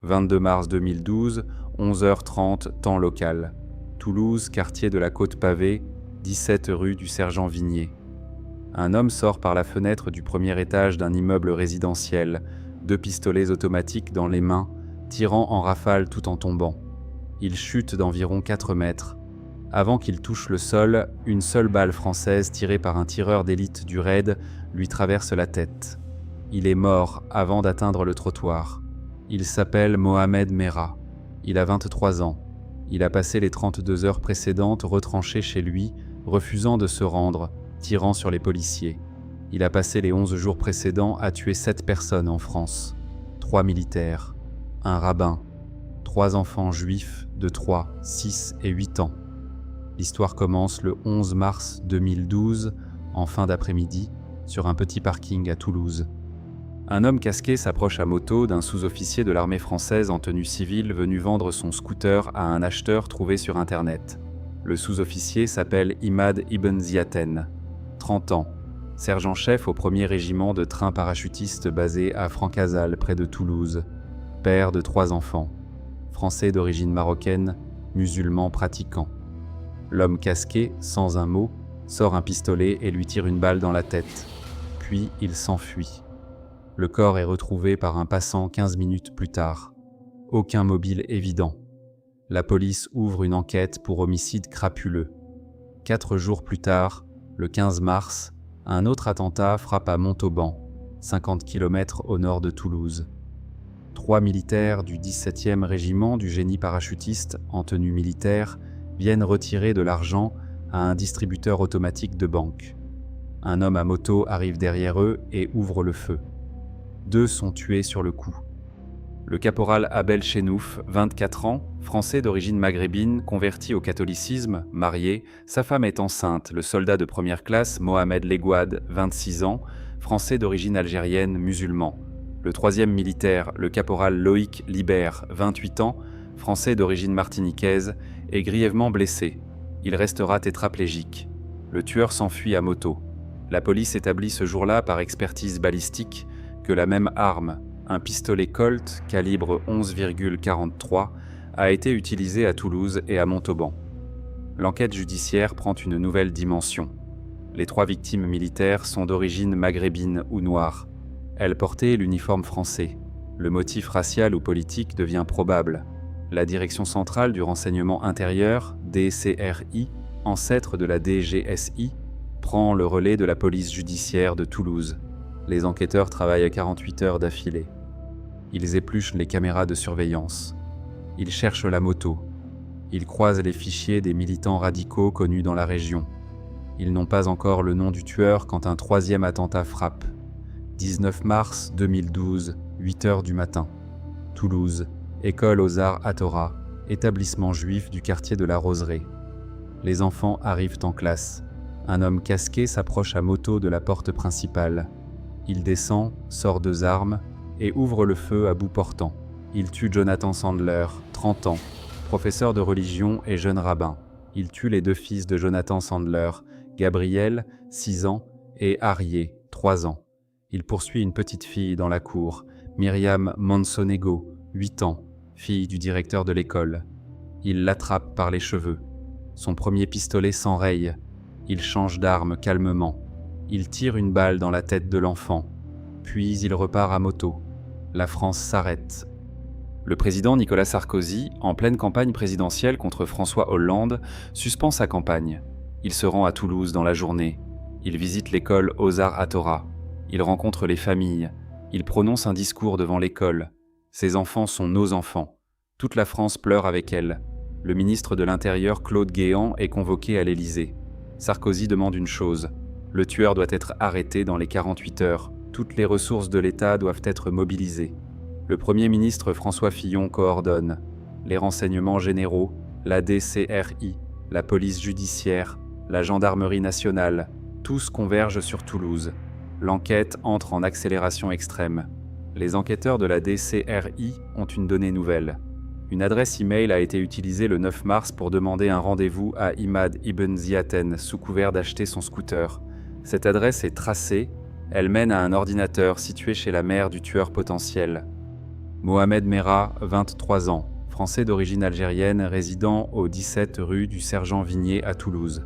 22 mars 2012, 11h30, temps local. Toulouse, quartier de la Côte-Pavée, 17 rue du Sergent Vignier. Un homme sort par la fenêtre du premier étage d'un immeuble résidentiel, 2 pistolets automatiques dans les mains, tirant en rafale tout en tombant. Il chute d'environ 4 mètres. Avant qu'il touche le sol, une seule balle française tirée par un tireur d'élite du raid lui traverse la tête. Il est mort avant d'atteindre le trottoir. Il s'appelle Mohamed Merah. Il a 23 ans. Il a passé les 32 heures précédentes retranché chez lui, refusant de se rendre, tirant sur les policiers. Il a passé les 11 jours précédents à tuer 7 personnes en France. 3 militaires, un rabbin, 3 enfants juifs de 3, 6 et 8 ans. L'histoire commence le 11 mars 2012, en fin d'après-midi, sur un petit parking à Toulouse. Un homme casqué s'approche à moto d'un sous-officier de l'armée française en tenue civile venu vendre son scooter à un acheteur trouvé sur Internet. Le sous-officier s'appelle Imad Ibn Ziaten, 30 ans, sergent-chef au 1er régiment de trains parachutistes basé à Francazal, près de Toulouse, père de 3 enfants, français d'origine marocaine, musulman pratiquant. L'homme casqué, sans un mot, sort un pistolet et lui tire une balle dans la tête. Puis il s'enfuit. Le corps est retrouvé par un passant 15 minutes plus tard. Aucun mobile évident. La police ouvre une enquête pour homicide crapuleux. 4 jours plus tard, le 15 mars, un autre attentat frappe à Montauban, 50 km au nord de Toulouse. 3 militaires du 17e régiment du génie parachutiste en tenue militaire viennent retirer de l'argent à un distributeur automatique de banque. Un homme à moto arrive derrière eux et ouvre le feu. 2 sont tués sur le coup. Le caporal Abel Chenouf, 24 ans, français d'origine maghrébine, converti au catholicisme, marié, sa femme est enceinte. Le soldat de première classe, Mohamed Legouad, 26 ans, français d'origine algérienne, musulman. Le 3e militaire, le caporal Loïc Libert, 28 ans, français d'origine martiniquaise, est grièvement blessé. Il restera tétraplégique. Le tueur s'enfuit à moto. La police établit ce jour-là par expertise balistique que la même arme, un pistolet Colt calibre 11,43, a été utilisé à Toulouse et à Montauban. L'enquête judiciaire prend une nouvelle dimension. Les 3 victimes militaires sont d'origine maghrébine ou noire. Elles portaient l'uniforme français. Le motif racial ou politique devient probable. La Direction centrale du renseignement intérieur, DCRI, ancêtre de la DGSI, prend le relais de la police judiciaire de Toulouse. Les enquêteurs travaillent à 48 heures d'affilée. Ils épluchent les caméras de surveillance. Ils cherchent la moto. Ils croisent les fichiers des militants radicaux connus dans la région. Ils n'ont pas encore le nom du tueur quand un 3e attentat frappe. 19 mars 2012, 8 heures du matin. Toulouse, école aux arts Atora, établissement juif du quartier de la Roseraie. Les enfants arrivent en classe. Un homme casqué s'approche à moto de la porte principale. Il descend, sort 2 armes et ouvre le feu à bout portant. Il tue Jonathan Sandler, 30 ans, professeur de religion et jeune rabbin. Il tue les 2 fils de Jonathan Sandler, Gabriel, 6 ans, et Arié, 3 ans. Il poursuit une petite fille dans la cour, Myriam Monsonego, 8 ans, fille du directeur de l'école. Il l'attrape par les cheveux. Son premier pistolet s'enraye. Il change d'arme calmement. Il tire une balle dans la tête de l'enfant. Puis il repart à moto. La France s'arrête. Le président Nicolas Sarkozy, en pleine campagne présidentielle contre François Hollande, suspend sa campagne. Il se rend à Toulouse dans la journée. Il visite l'école aux arts Atora. Il rencontre les familles. Il prononce un discours devant l'école. Ces enfants sont nos enfants. Toute la France pleure avec elle. Le ministre de l'Intérieur, Claude Guéant, est convoqué à l'Élysée. Sarkozy demande une chose. Le tueur doit être arrêté dans les 48 heures. Toutes les ressources de l'État doivent être mobilisées. Le Premier ministre François Fillon coordonne les renseignements généraux, la DCRI, la police judiciaire, la gendarmerie nationale. Tous convergent sur Toulouse. L'enquête entre en accélération extrême. Les enquêteurs de la DCRI ont une donnée nouvelle. Une adresse e-mail a été utilisée le 9 mars pour demander un rendez-vous à Imad Ibn Ziaten sous couvert d'acheter son scooter. Cette adresse est tracée, elle mène à un ordinateur situé chez la mère du tueur potentiel. Mohamed Merah, 23 ans, français d'origine algérienne, résidant au 17 rue du Sergent Vignier à Toulouse.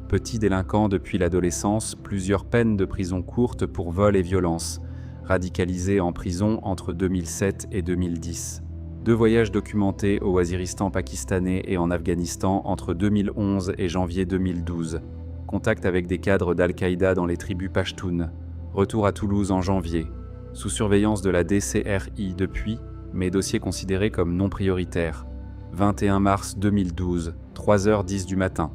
Petit délinquant depuis l'adolescence, plusieurs peines de prison courtes pour vol et violence. Radicalisé en prison entre 2007 et 2010. 2 voyages documentés au Waziristan pakistanais et en Afghanistan entre 2011 et janvier 2012. Contact avec des cadres d'Al-Qaïda dans les tribus Pashtunes. Retour à Toulouse en janvier. Sous surveillance de la DCRI depuis, mais dossier considéré comme non prioritaire. 21 mars 2012, 3h10 du matin.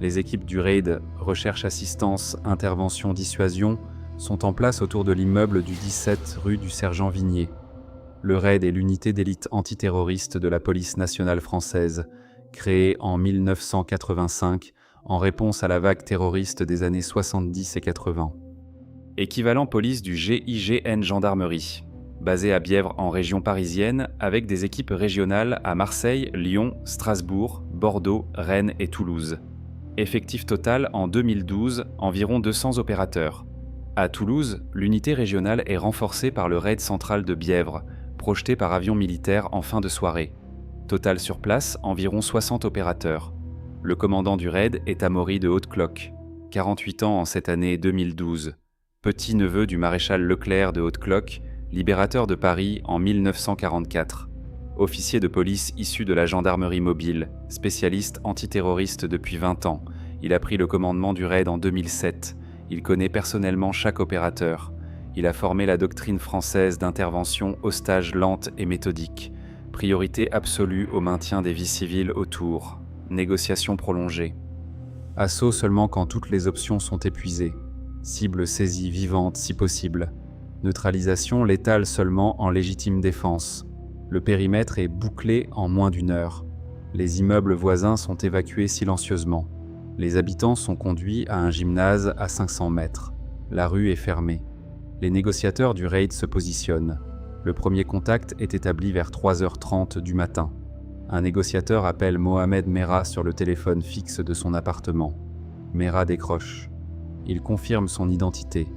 Les équipes du RAID, Recherche Assistance Intervention Dissuasion, sont en place autour de l'immeuble du 17 rue du Sergent Vignier. Le RAID est l'unité d'élite antiterroriste de la police nationale française, créée en 1985 en réponse à la vague terroriste des années 70 et 80. Équivalent police du GIGN Gendarmerie, basé à Bièvre en région parisienne, avec des équipes régionales à Marseille, Lyon, Strasbourg, Bordeaux, Rennes et Toulouse. Effectif total en 2012, environ 200 opérateurs. À Toulouse, l'unité régionale est renforcée par le raid central de Bièvre, projeté par avion militaire en fin de soirée. Total sur place, environ 60 opérateurs. Le commandant du raid est Amaury de Haute-Cloque, 48 ans en cette année 2012. Petit-neveu du maréchal Leclerc de Haute-Cloque, libérateur de Paris en 1944. Officier de police issu de la gendarmerie mobile, spécialiste antiterroriste depuis 20 ans. Il a pris le commandement du raid en 2007. Il connaît personnellement chaque opérateur. Il a formé la doctrine française d'intervention ostages lente et méthodique. Priorité absolue au maintien des vies civiles autour. Négociation prolongée. Assaut seulement quand toutes les options sont épuisées. Cible saisie vivante si possible. Neutralisation létale seulement en légitime défense. Le périmètre est bouclé en moins d'1 heure. Les immeubles voisins sont évacués silencieusement. Les habitants sont conduits à un gymnase à 500 mètres. La rue est fermée. Les négociateurs du raid se positionnent. Le premier contact est établi vers 3h30 du matin. Un négociateur appelle Mohamed Merah sur le téléphone fixe de son appartement. Merah décroche. Il confirme son identité.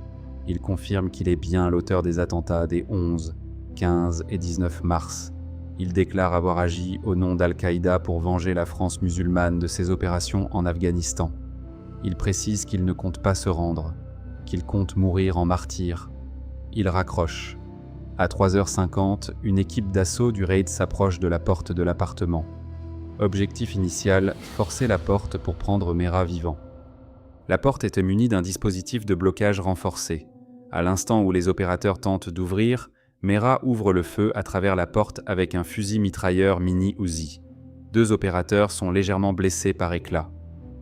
Il confirme qu'il est bien l'auteur des attentats des 11, 15 et 19 mars. Il déclare avoir agi au nom d'Al-Qaïda pour venger la France musulmane de ses opérations en Afghanistan. Il précise qu'il ne compte pas se rendre, qu'il compte mourir en martyr. Il raccroche. À 3h50, une équipe d'assaut du raid s'approche de la porte de l'appartement. Objectif initial, forcer la porte pour prendre Merah vivant. La porte était munie d'un dispositif de blocage renforcé. À l'instant où les opérateurs tentent d'ouvrir, Merah ouvre le feu à travers la porte avec un fusil mitrailleur mini Uzi. 2 opérateurs sont légèrement blessés par éclat.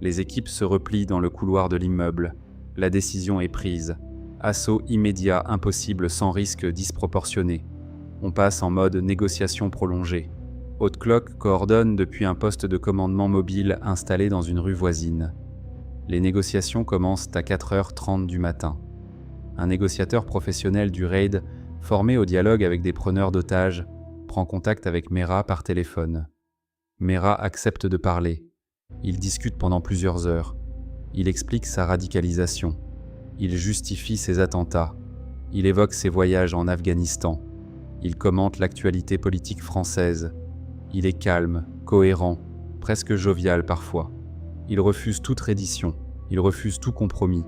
Les équipes se replient dans le couloir de l'immeuble. La décision est prise. Assaut immédiat impossible sans risque disproportionné. On passe en mode négociation prolongée. Haute-Cloque coordonne depuis un poste de commandement mobile installé dans une rue voisine. Les négociations commencent à 4h30 du matin. Un négociateur professionnel du raid, formé au dialogue avec des preneurs d'otages, prend contact avec Merah par téléphone. Merah accepte de parler. Il discute pendant plusieurs heures. Il explique sa radicalisation. Il justifie ses attentats. Il évoque ses voyages en Afghanistan. Il commente l'actualité politique française. Il est calme, cohérent, presque jovial parfois. Il refuse toute reddition. Il refuse tout compromis.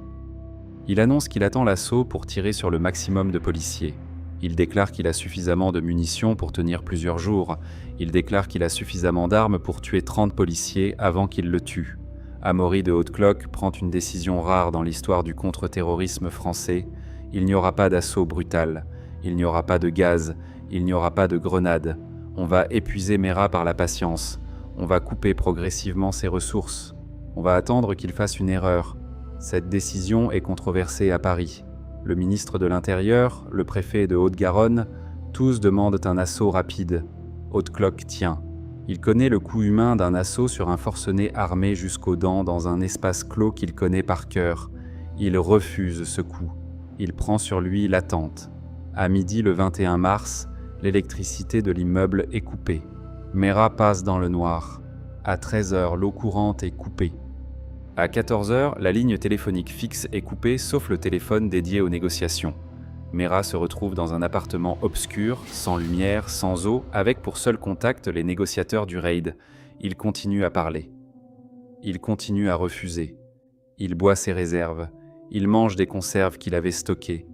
Il annonce qu'il attend l'assaut pour tirer sur le maximum de policiers. Il déclare qu'il a suffisamment de munitions pour tenir plusieurs jours. Il déclare qu'il a suffisamment d'armes pour tuer 30 policiers avant qu'il le tue. Amaury de Haute-Cloque prend une décision rare dans l'histoire du contre-terrorisme français. Il n'y aura pas d'assaut brutal. Il n'y aura pas de gaz. Il n'y aura pas de grenades. On va épuiser Merah par la patience. On va couper progressivement ses ressources. On va attendre qu'il fasse une erreur. Cette décision est controversée à Paris. Le ministre de l'Intérieur, le préfet de Haute-Garonne, tous demandent un assaut rapide. Haute-Cloque tient. Il connaît le coût humain d'un assaut sur un forcené armé jusqu'aux dents dans un espace clos qu'il connaît par cœur. Il refuse ce coup. Il prend sur lui l'attente. À midi le 21 mars, l'électricité de l'immeuble est coupée. Merah passe dans le noir. À 13h, l'eau courante est coupée. À 14h, la ligne téléphonique fixe est coupée sauf le téléphone dédié aux négociations. Mera se retrouve dans un appartement obscur, sans lumière, sans eau, avec pour seul contact les négociateurs du raid. Il continue à parler. Il continue à refuser. Il boit ses réserves. Il mange des conserves qu'il avait stockées.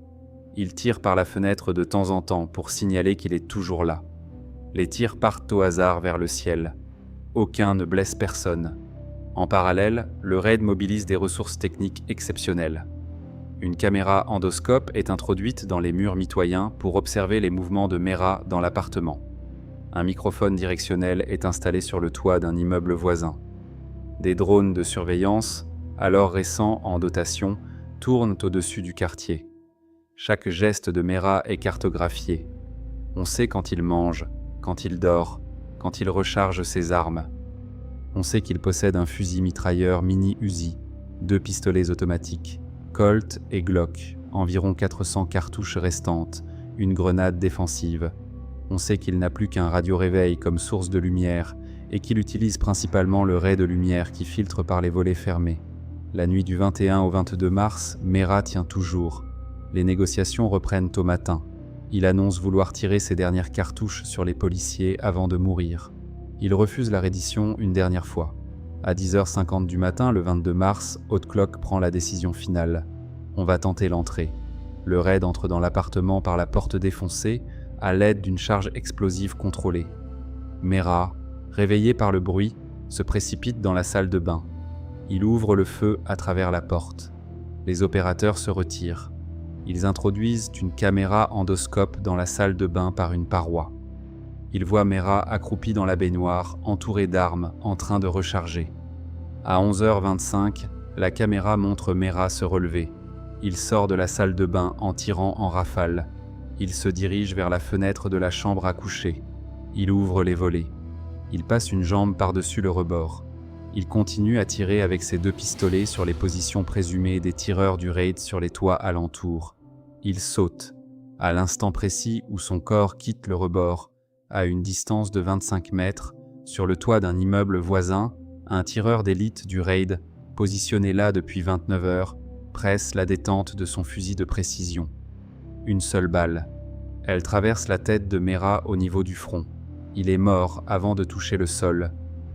Il tire par la fenêtre de temps en temps pour signaler qu'il est toujours là. Les tirs partent au hasard vers le ciel. Aucun ne blesse personne. En parallèle, le raid mobilise des ressources techniques exceptionnelles. Une caméra endoscope est introduite dans les murs mitoyens pour observer les mouvements de Mera dans l'appartement. Un microphone directionnel est installé sur le toit d'un immeuble voisin. Des drones de surveillance, alors récents en dotation, tournent au-dessus du quartier. Chaque geste de Mera est cartographié. On sait quand il mange, quand il dort, quand il recharge ses armes. On sait qu'il possède un fusil mitrailleur mini Uzi, 2 pistolets automatiques, Colt et Glock, environ 400 cartouches restantes, une grenade défensive. On sait qu'il n'a plus qu'un radio-réveil comme source de lumière et qu'il utilise principalement le ray de lumière qui filtre par les volets fermés. La nuit du 21 au 22 mars, Mera tient toujours. Les négociations reprennent au matin. Il annonce vouloir tirer ses dernières cartouches sur les policiers avant de mourir. Il refuse la reddition une dernière fois. À 10h50 du matin, le 22 mars, Haute Cloque prend la décision finale. On va tenter l'entrée. Le raid entre dans l'appartement par la porte défoncée, à l'aide d'une charge explosive contrôlée. Mera, réveillé par le bruit, se précipite dans la salle de bain. Il ouvre le feu à travers la porte. Les opérateurs se retirent. Ils introduisent une caméra endoscope dans la salle de bain par une paroi. Ils voient Mera accroupi dans la baignoire, entouré d'armes, en train de recharger. À 11h25, la caméra montre Mera se relever. Il sort de la salle de bain en tirant en rafale. Il se dirige vers la fenêtre de la chambre à coucher. Il ouvre les volets. Il passe une jambe par-dessus le rebord. Il continue à tirer avec ses 2 pistolets sur les positions présumées des tireurs du raid sur les toits alentours. Il saute, à l'instant précis où son corps quitte le rebord, à une distance de 25 mètres, sur le toit d'un immeuble voisin, un tireur d'élite du raid, positionné là depuis 29 heures, presse la détente de son fusil de précision. Une seule balle. Elle traverse la tête de Mera au niveau du front. Il est mort avant de toucher le sol.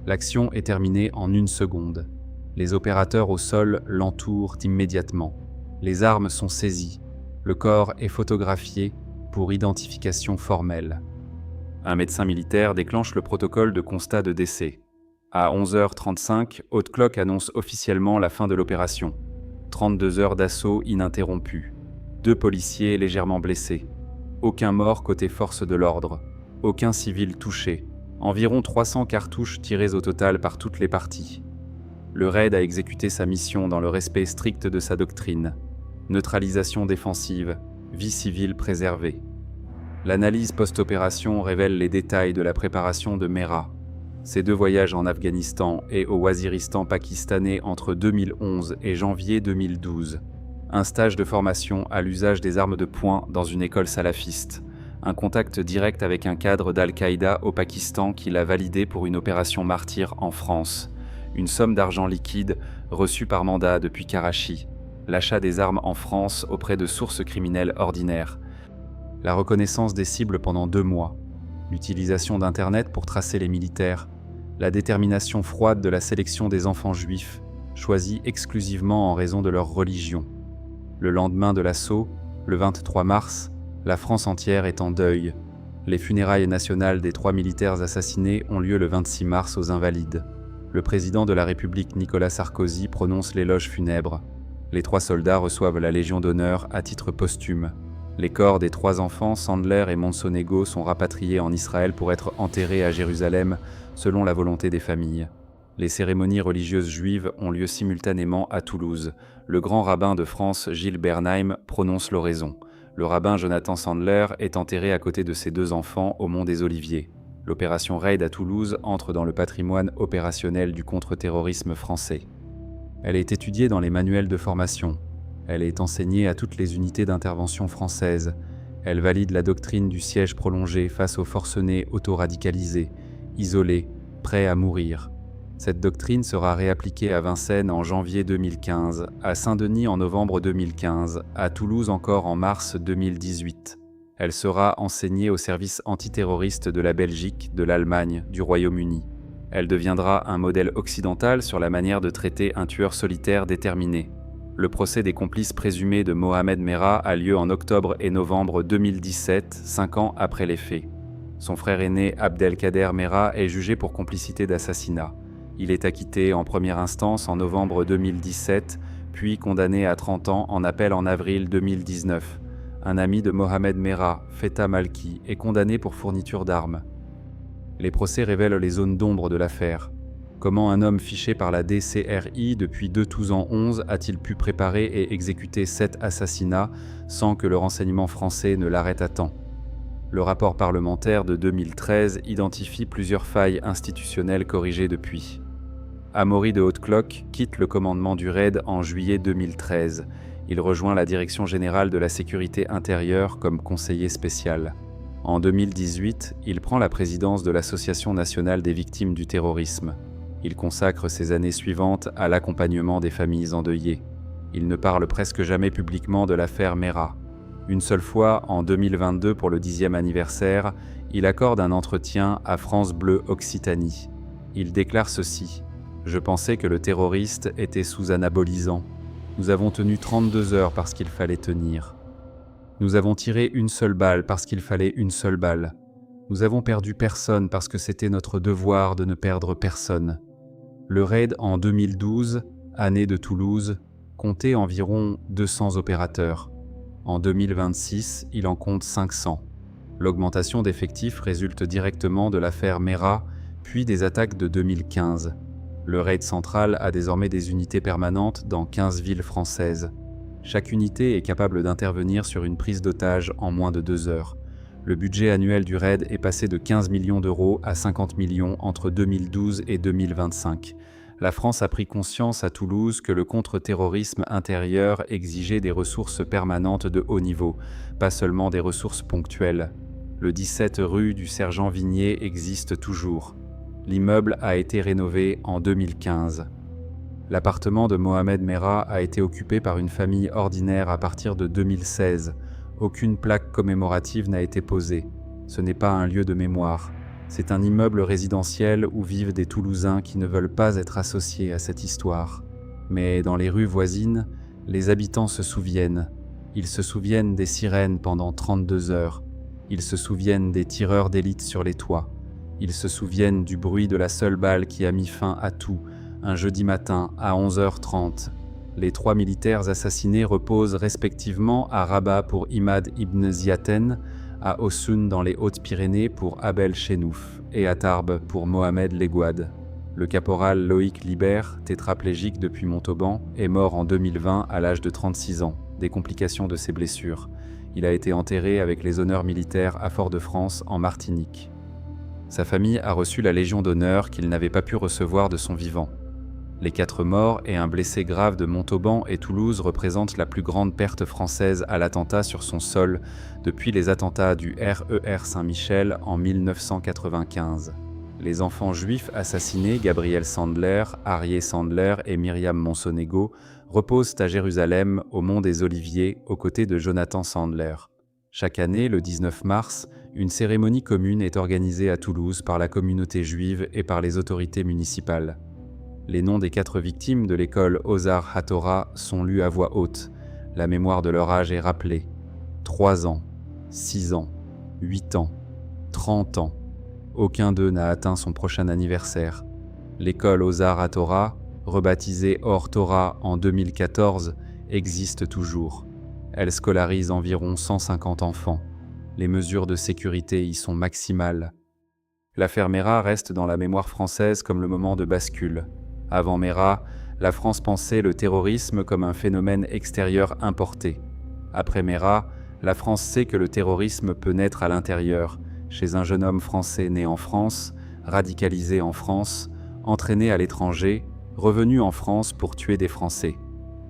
L'action est terminée en 1 seconde. Les opérateurs au sol l'entourent immédiatement. Les armes sont saisies. Le corps est photographié pour identification formelle. Un médecin militaire déclenche le protocole de constat de décès. À 11h35, Haute Cloque annonce officiellement la fin de l'opération. 32 heures d'assaut ininterrompues. 2 policiers légèrement blessés. Aucun mort côté force de l'ordre. Aucun civil touché. Environ 300 cartouches tirées au total par toutes les parties. Le raid a exécuté sa mission dans le respect strict de sa doctrine. Neutralisation défensive, vie civile préservée. L'analyse post-opération révèle les détails de la préparation de Mera. Ses 2 voyages en Afghanistan et au Waziristan pakistanais entre 2011 et janvier 2012. Un stage de formation à l'usage des armes de poing dans une école salafiste. Un contact direct avec un cadre d'Al-Qaïda au Pakistan qui l'a validé pour une opération martyre en France. Une somme d'argent liquide reçue par mandat depuis Karachi. L'achat des armes en France auprès de sources criminelles ordinaires. La reconnaissance des cibles pendant 2 mois, l'utilisation d'Internet pour tracer les militaires, la détermination froide de la sélection des enfants juifs, choisis exclusivement en raison de leur religion. Le lendemain de l'assaut, le 23 mars, la France entière est en deuil. Les funérailles nationales des 3 militaires assassinés ont lieu le 26 mars aux Invalides. Le président de la République Nicolas Sarkozy prononce l'éloge funèbre. Les 3 soldats reçoivent la Légion d'honneur à titre posthume. Les corps des 3 enfants, Sandler et Monsonego, sont rapatriés en Israël pour être enterrés à Jérusalem, selon la volonté des familles. Les cérémonies religieuses juives ont lieu simultanément à Toulouse. Le grand rabbin de France, Gilles Bernheim, prononce l'oraison. Le rabbin Jonathan Sandler est enterré à côté de ses 2 enfants au Mont des Oliviers. L'opération Raid à Toulouse entre dans le patrimoine opérationnel du contre-terrorisme français. Elle est étudiée dans les manuels de formation. Elle est enseignée à toutes les unités d'intervention françaises. Elle valide la doctrine du siège prolongé face aux forcenés auto-radicalisés, isolés, prêts à mourir. Cette doctrine sera réappliquée à Vincennes en janvier 2015, à Saint-Denis en novembre 2015, à Toulouse encore en mars 2018. Elle sera enseignée au service antiterroriste de la Belgique, de l'Allemagne, du Royaume-Uni. Elle deviendra un modèle occidental sur la manière de traiter un tueur solitaire déterminé. Le procès des complices présumés de Mohamed Merah a lieu en octobre et novembre 2017, 5 ans après les faits. Son frère aîné Abdelkader Merah est jugé pour complicité d'assassinat. Il est acquitté en première instance en novembre 2017, puis condamné à 30 ans en appel en avril 2019. Un ami de Mohamed Merah, Feta Malki, est condamné pour fourniture d'armes. Les procès révèlent les zones d'ombre de l'affaire. Comment un homme fiché par la DCRI depuis 2011 a-t-il pu préparer et exécuter 7 assassinats sans que le renseignement français ne l'arrête à temps? Le rapport parlementaire de 2013 identifie plusieurs failles institutionnelles corrigées depuis. Amaury de Hautecloque quitte le commandement du RAID en juillet 2013. Il rejoint la Direction générale de la sécurité intérieure comme conseiller spécial. En 2018, il prend la présidence de l'Association nationale des victimes du terrorisme. Il consacre ses années suivantes à l'accompagnement des familles endeuillées. Il ne parle presque jamais publiquement de l'affaire Merah. Une seule fois, en 2022 pour le 10e anniversaire, il accorde un entretien à France Bleu Occitanie. Il déclare ceci: « Je pensais que le terroriste était sous anabolisant. Nous avons tenu 32 heures parce qu'il fallait tenir. Nous avons tiré une seule balle parce qu'il fallait une seule balle. Nous avons perdu personne parce que c'était notre devoir de ne perdre personne. » Le RAID en 2012, année de Toulouse, comptait environ 200 opérateurs. En 2026, il en compte 500. L'augmentation d'effectifs résulte directement de l'affaire Merah, puis des attaques de 2015. Le RAID central a désormais des unités permanentes dans 15 villes françaises. Chaque unité est capable d'intervenir sur une prise d'otage en moins de 2 heures. Le budget annuel du RAID est passé de 15 millions d'euros à 50 millions entre 2012 et 2025. La France a pris conscience à Toulouse que le contre-terrorisme intérieur exigeait des ressources permanentes de haut niveau, pas seulement des ressources ponctuelles. Le 17 rue du Sergent Vignier existe toujours. L'immeuble a été rénové en 2015. L'appartement de Mohamed Merah a été occupé par une famille ordinaire à partir de 2016. Aucune plaque commémorative n'a été posée. Ce n'est pas un lieu de mémoire. C'est un immeuble résidentiel où vivent des Toulousains qui ne veulent pas être associés à cette histoire. Mais dans les rues voisines, les habitants se souviennent. Ils se souviennent des sirènes pendant 32 heures. Ils se souviennent des tireurs d'élite sur les toits. Ils se souviennent du bruit de la seule balle qui a mis fin à tout, un jeudi matin à 11h30. Les 3 militaires assassinés reposent respectivement à Rabat pour Imad Ibn Ziaten, à Ossoun dans les Hautes-Pyrénées pour Abel Chenouf et à Tarbes pour Mohamed Legouad. Le caporal Loïc Libert, tétraplégique depuis Montauban, est mort en 2020 à l'âge de 36 ans, des complications de ses blessures. Il a été enterré avec les honneurs militaires à Fort-de-France en Martinique. Sa famille a reçu la Légion d'honneur qu'il n'avait pas pu recevoir de son vivant. Les 4 morts et un blessé grave de Montauban et Toulouse représentent la plus grande perte française à l'attentat sur son sol depuis les attentats du RER Saint-Michel en 1995. Les enfants juifs assassinés, Gabriel Sandler, Arié Sandler et Myriam Monsonego, reposent à Jérusalem, au Mont des Oliviers, aux côtés de Jonathan Sandler. Chaque année, le 19 mars, une cérémonie commune est organisée à Toulouse par la communauté juive et par les autorités municipales. Les noms des 4 victimes de l'école Ozar HaTorah sont lus à voix haute. La mémoire de leur âge est rappelée. 3 ans, 6 ans, 8 ans, 30 ans. Aucun d'eux n'a atteint son prochain anniversaire. L'école Ozar HaTorah, rebaptisée Or Torah en 2014, existe toujours. Elle scolarise environ 150 enfants. Les mesures de sécurité y sont maximales. L'affaire Merah reste dans la mémoire française comme le moment de bascule. Avant Merah, la France pensait le terrorisme comme un phénomène extérieur importé. Après Merah, la France sait que le terrorisme peut naître à l'intérieur, chez un jeune homme français né en France, radicalisé en France, entraîné à l'étranger, revenu en France pour tuer des Français.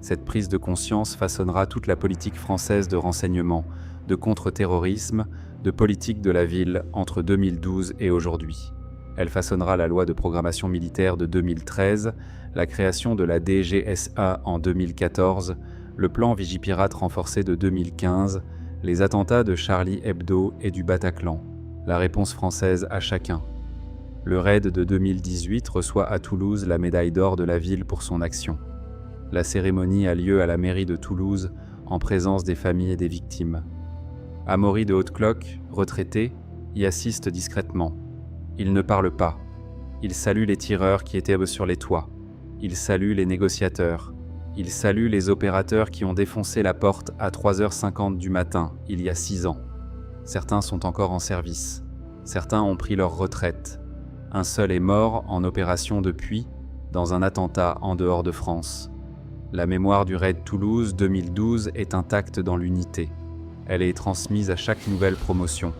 Cette prise de conscience façonnera toute la politique française de renseignement, de contre-terrorisme, de politique de la ville entre 2012 et aujourd'hui. Elle façonnera la loi de programmation militaire de 2013, la création de la DGSA en 2014, le plan Vigipirate renforcé de 2015, les attentats de Charlie Hebdo et du Bataclan, la réponse française à chacun. Le raid de 2018 reçoit à Toulouse la médaille d'or de la ville pour son action. La cérémonie a lieu à la mairie de Toulouse, en présence des familles et des victimes. Amaury de Haute-Cloque, retraité, y assiste discrètement. Il ne parle pas. Il salue les tireurs qui étaient sur les toits. Il salue les négociateurs. Il salue les opérateurs qui ont défoncé la porte à 3h50 du matin, il y a 6 ans. Certains sont encore en service. Certains ont pris leur retraite. Un seul est mort en opération depuis, dans un attentat en dehors de France. La mémoire du raid Toulouse 2012 est intacte dans l'unité. Elle est transmise à chaque nouvelle promotion.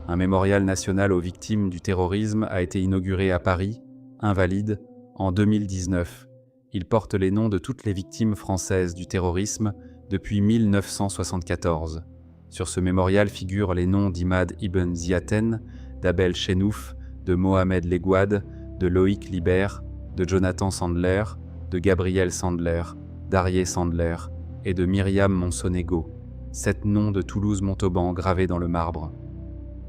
Un mémorial national aux victimes du terrorisme a été inauguré à Paris, Invalides, en 2019. Il porte les noms de toutes les victimes françaises du terrorisme depuis 1974. Sur ce mémorial figurent les noms d'Imad Ibn Ziaten, d'Abel Chenouf, de Mohamed Legouad, de Loïc Libert, de Jonathan Sandler, de Gabriel Sandler, d'Arié Sandler et de Myriam Monsonego. 7 noms de Toulouse-Montauban gravés dans le marbre.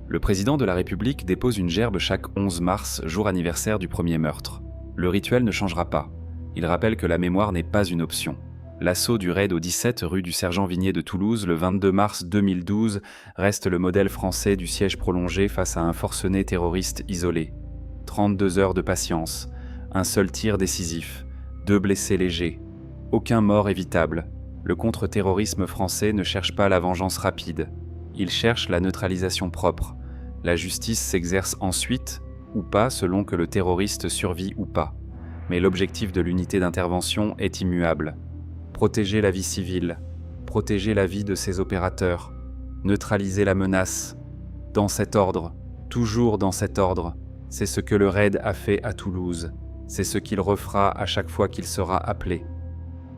Le président de la République dépose une gerbe chaque 11 mars, jour anniversaire du premier meurtre. Le rituel ne changera pas. Il rappelle que la mémoire n'est pas une option. L'assaut du raid au 17 rue du Sergent-Vignier de Toulouse le 22 mars 2012 reste le modèle français du siège prolongé face à un forcené terroriste isolé. 32 heures de patience, un seul tir décisif, 2 blessés légers, aucun mort évitable. Le contre-terrorisme français ne cherche pas la vengeance rapide. Il cherche la neutralisation propre. La justice s'exerce ensuite, ou pas selon que le terroriste survit ou pas. Mais l'objectif de l'unité d'intervention est immuable. Protéger la vie civile, protéger la vie de ses opérateurs, neutraliser la menace. Dans cet ordre, toujours dans cet ordre, c'est ce que le raid a fait à Toulouse. C'est ce qu'il refera à chaque fois qu'il sera appelé.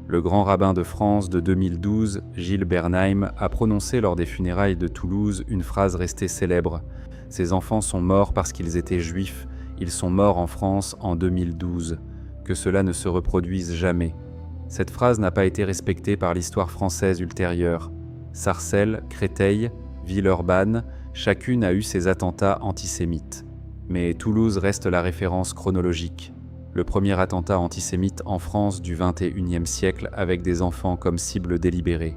Le grand rabbin de France de 2012, Gilles Bernheim, a prononcé lors des funérailles de Toulouse une phrase restée célèbre. « Ces enfants sont morts parce qu'ils étaient juifs, ils sont morts en France en 2012. Que cela ne se reproduise jamais. » Cette phrase n'a pas été respectée par l'histoire française ultérieure. Sarcelles, Créteil, Villeurbanne, chacune a eu ses attentats antisémites. Mais Toulouse reste la référence chronologique. Le premier attentat antisémite en France du XXIe siècle avec des enfants comme cible délibérée.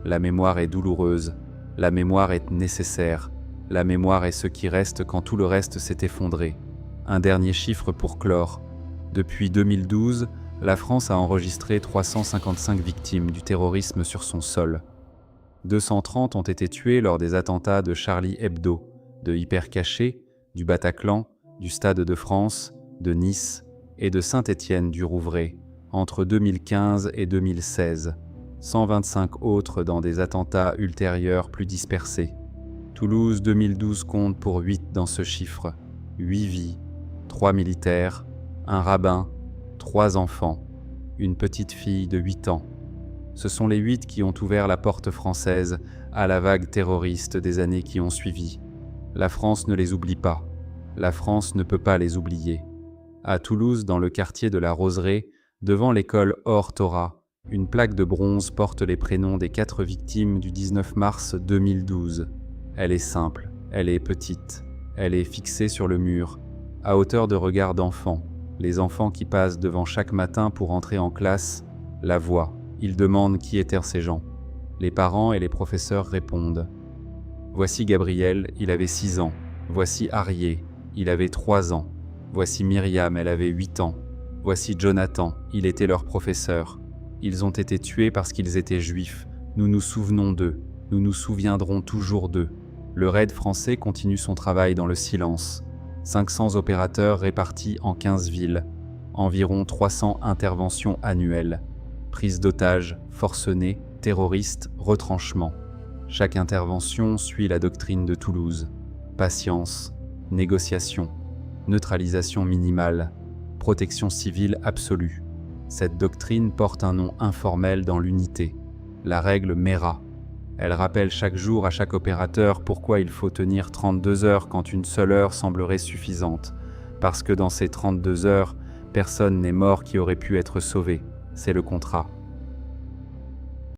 La mémoire est douloureuse, la mémoire est nécessaire, la mémoire est ce qui reste quand tout le reste s'est effondré. Un dernier chiffre pour clore. Depuis 2012, la France a enregistré 355 victimes du terrorisme sur son sol. 230 ont été tués lors des attentats de Charlie Hebdo, de Hypercacher, du Bataclan, du Stade de France, de Nice, et de Saint-Étienne-du-Rouvray, entre 2015 et 2016, 125 autres dans des attentats ultérieurs plus dispersés. Toulouse 2012 compte pour 8 dans ce chiffre, 8 vies, 3 militaires, un rabbin, 3 enfants, une petite fille de 8 ans. Ce sont les 8 qui ont ouvert la porte française à la vague terroriste des années qui ont suivi. La France ne les oublie pas, la France ne peut pas les oublier. À Toulouse, dans le quartier de la Roseraie, devant l'école Or Torah, une plaque de bronze porte les prénoms des 4 victimes du 19 mars 2012. Elle est simple, elle est petite, elle est fixée sur le mur, à hauteur de regard d'enfant. Les enfants qui passent devant chaque matin pour entrer en classe la voient. Ils demandent qui étaient ces gens. Les parents et les professeurs répondent. Voici Gabriel, il avait 6 ans. Voici Arié, il avait 3 ans. Voici Myriam, elle avait 8 ans. Voici Jonathan, il était leur professeur. Ils ont été tués parce qu'ils étaient juifs. Nous nous souvenons d'eux. Nous nous souviendrons toujours d'eux. Le raid français continue son travail dans le silence. 500 opérateurs répartis en 15 villes. Environ 300 interventions annuelles. Prise d'otages, forcenés, terroristes, retranchements. Chaque intervention suit la doctrine de Toulouse. Patience, négociation. Neutralisation minimale, protection civile absolue. Cette doctrine porte un nom informel dans l'unité, la règle MERA. Elle rappelle chaque jour à chaque opérateur pourquoi il faut tenir 32 heures quand une seule heure semblerait suffisante, Parce que dans ces 32 heures, personne n'est mort qui aurait pu être sauvé. C'est le contrat.